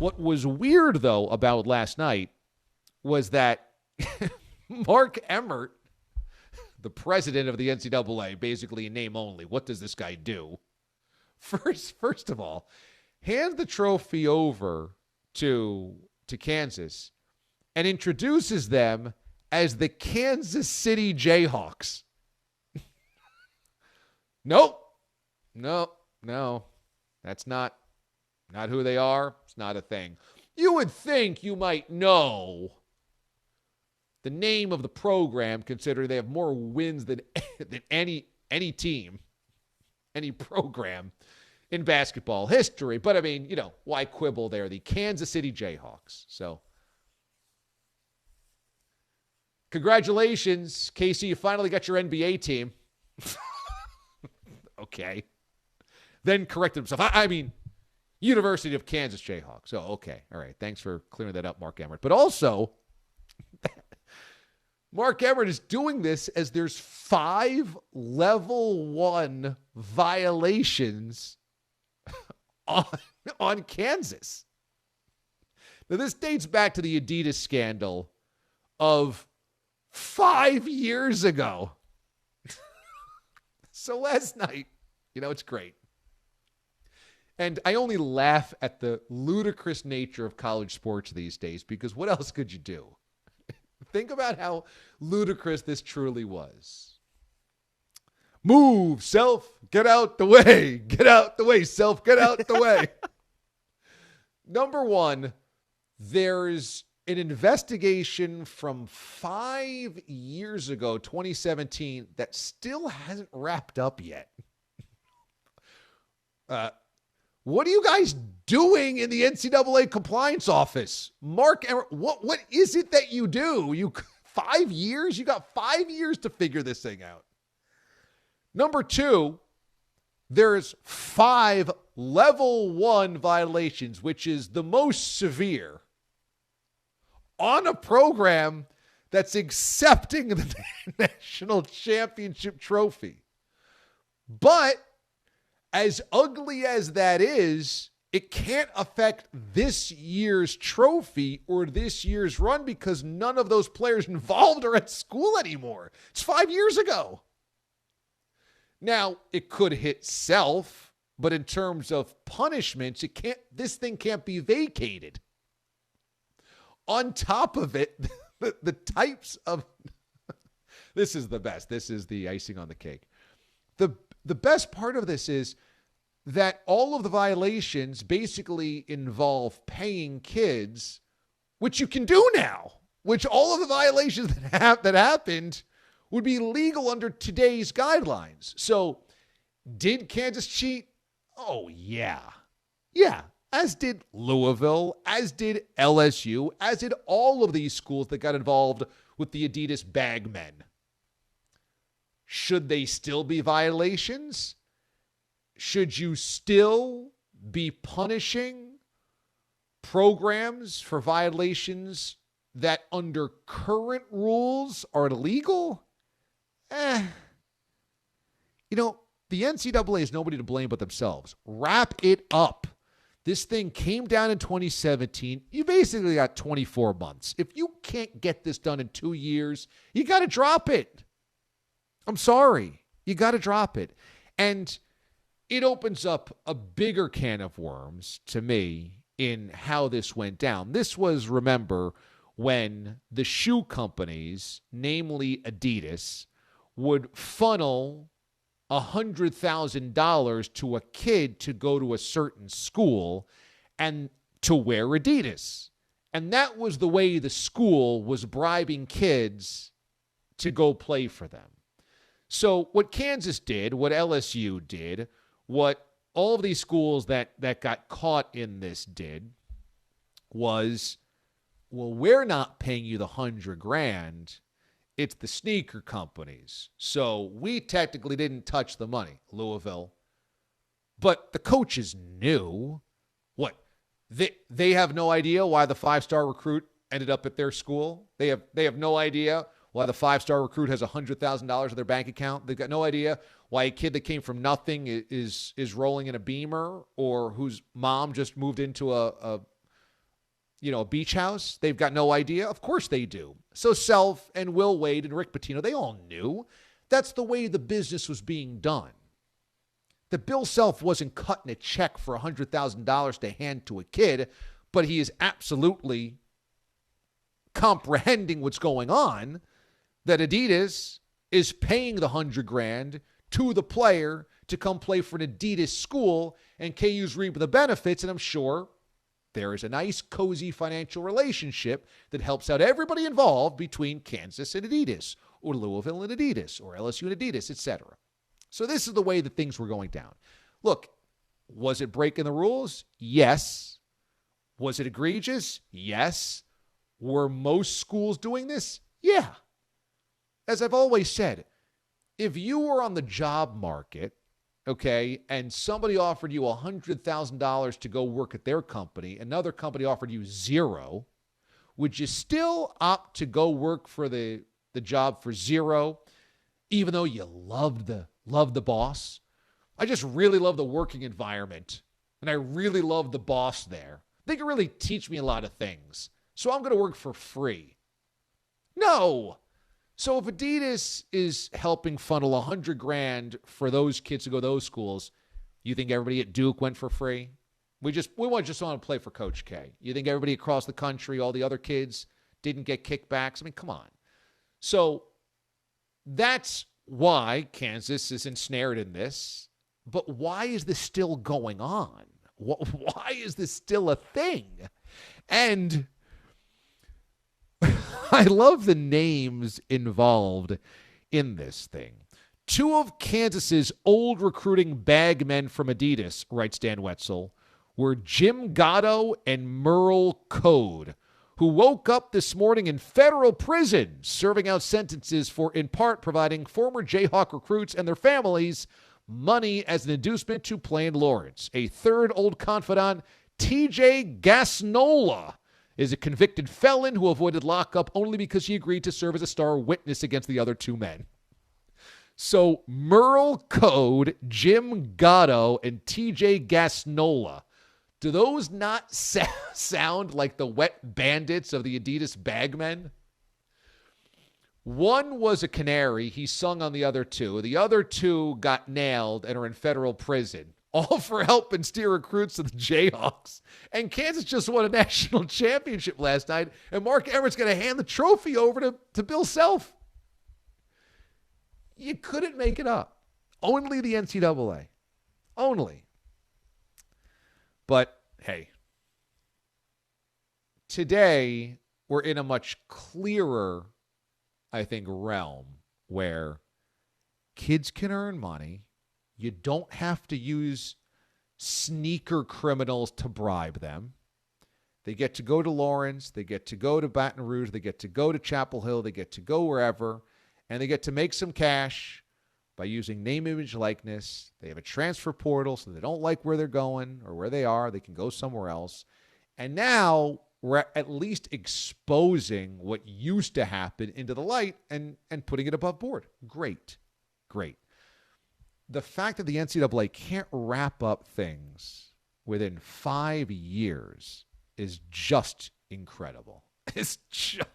What was weird, though, about last night was that Mark Emmert, the president of the NCAA, basically in name only, what does this guy do? First of all, hand the trophy over to Kansas and introduces them as the Kansas City Jayhawks. No, that's not who they are. It's not a thing. You would think you might know the name of the program, considering they have more wins than any team, any program in basketball history. But, I mean, why quibble there? The Kansas City Jayhawks. So, congratulations, Casey. You finally got your NBA team. Okay. Then corrected himself. I mean, University of Kansas Jayhawks. Oh, okay. All right. Thanks for clearing that up, Mark Emmert. But also, Mark Emmert is doing this as there's 5 level 1 violations on Kansas. Now, this dates back to the Adidas scandal of 5 years ago. So last night, it's great. And I only laugh at the ludicrous nature of college sports these days, because what else could you do? Think about how ludicrous this truly was. Move, self, get out the way. Get out the way, self, get out the way. Number one, there's an investigation from 5 years ago, 2017, that still hasn't wrapped up yet. What are you guys doing in the NCAA compliance office? Mark, what is it that you do? 5 years? You got 5 years to figure this thing out. Number two, there's 5 level 1 violations, which is the most severe, on a program that's accepting the national championship trophy. But as ugly as that is, it can't affect this year's trophy or this year's run, because none of those players involved are at school anymore. It's 5 years ago. Now, it could hit self, but in terms of punishments, this thing can't be vacated. On top of it, the types of this is the best. This is the icing on the cake. The best part of this is that all of the violations basically involve paying kids, which you can do now, which all of the violations that happened would be legal under today's guidelines. So did Kansas cheat? Oh, yeah. Yeah, as did Louisville, as did LSU, as did all of these schools that got involved with the Adidas bag men. Should they still be violations? Should you still be punishing programs for violations that under current rules are illegal? The NCAA has nobody to blame but themselves. Wrap it up. This thing came down in 2017. You basically got 24 months. If you can't get this done in 2 years, you got to drop it. I'm sorry. You got to drop it. And it opens up a bigger can of worms to me in how this went down. This was, remember, when the shoe companies, namely Adidas, would funnel $100,000 to a kid to go to a certain school and to wear Adidas. And that was the way the school was bribing kids to go play for them. So what Kansas did, what LSU did, what all of these schools that got caught in this did was, well, we're not paying you the $100,000. It's the sneaker companies. So we technically didn't touch the money, Louisville. But the coaches knew. What? They have no idea why the 5-star recruit ended up at their school. They have no idea why the 5-star recruit has $100,000 in their bank account. They've got no idea why a kid that came from nothing is rolling in a Beamer, or whose mom just moved into a a beach house? They've got no idea? Of course they do. So Self and Will Wade and Rick Pitino, they all knew. That's the way the business was being done. That Bill Self wasn't cutting a check for $100,000 to hand to a kid, but he is absolutely comprehending what's going on, that Adidas is paying the $100,000 to the player to come play for an Adidas school, and KU's reaping the benefits, and I'm sure there is a nice, cozy financial relationship that helps out everybody involved between Kansas and Adidas, or Louisville and Adidas, or LSU and Adidas, etc. So this is the way that things were going down. Look, was it breaking the rules? Yes. Was it egregious? Yes. Were most schools doing this? Yeah. As I've always said, if you were on the job market, okay, and somebody offered you $100,000 to go work at their company, another company offered you $0, would you still opt to go work for the job for $0, even though you loved the boss? I just really love the working environment, and I really love the boss there. They can really teach me a lot of things, so I'm going to work for free. No. So if Adidas is helping funnel $100,000 for those kids to go to those schools, you think everybody at Duke went for free? We just want to play for Coach K. You think everybody across the country, all the other kids, didn't get kickbacks? I mean, come on. So that's why Kansas is ensnared in this. But why is this still going on? Why is this still a thing? And I love the names involved in this thing. Two of Kansas's old recruiting bagmen from Adidas, writes Dan Wetzel, were Jim Gatto and Merle Code, who woke up this morning in federal prison, serving out sentences for, in part, providing former Jayhawk recruits and their families money as an inducement to play in Lawrence. A third old confidant, TJ Gasnola, is a convicted felon who avoided lockup only because he agreed to serve as a star witness against the other two men. So Merle Code, Jim Gatto, and TJ Gasnola, do those not sound like the wet bandits of the Adidas bagmen? One was a canary. He sung on the other two. The other two got nailed and are in federal prison, all for helping steer recruits to the Jayhawks. And Kansas just won a national championship last night, and Mark Emmert's going to hand the trophy over to Bill Self. You couldn't make it up. Only the NCAA. Only. But, hey, today we're in a much clearer, I think, realm where kids can earn money. You don't have to use sneaker criminals to bribe them. They get to go to Lawrence. They get to go to Baton Rouge. They get to go to Chapel Hill. They get to go wherever. And they get to make some cash by using name, image, likeness. They have a transfer portal, so they don't like where they're going or where they are. They can go somewhere else. And now we're at least exposing what used to happen into the light and putting it above board. Great. The fact that the NCAA can't wrap up things within 5 years is just incredible. It's just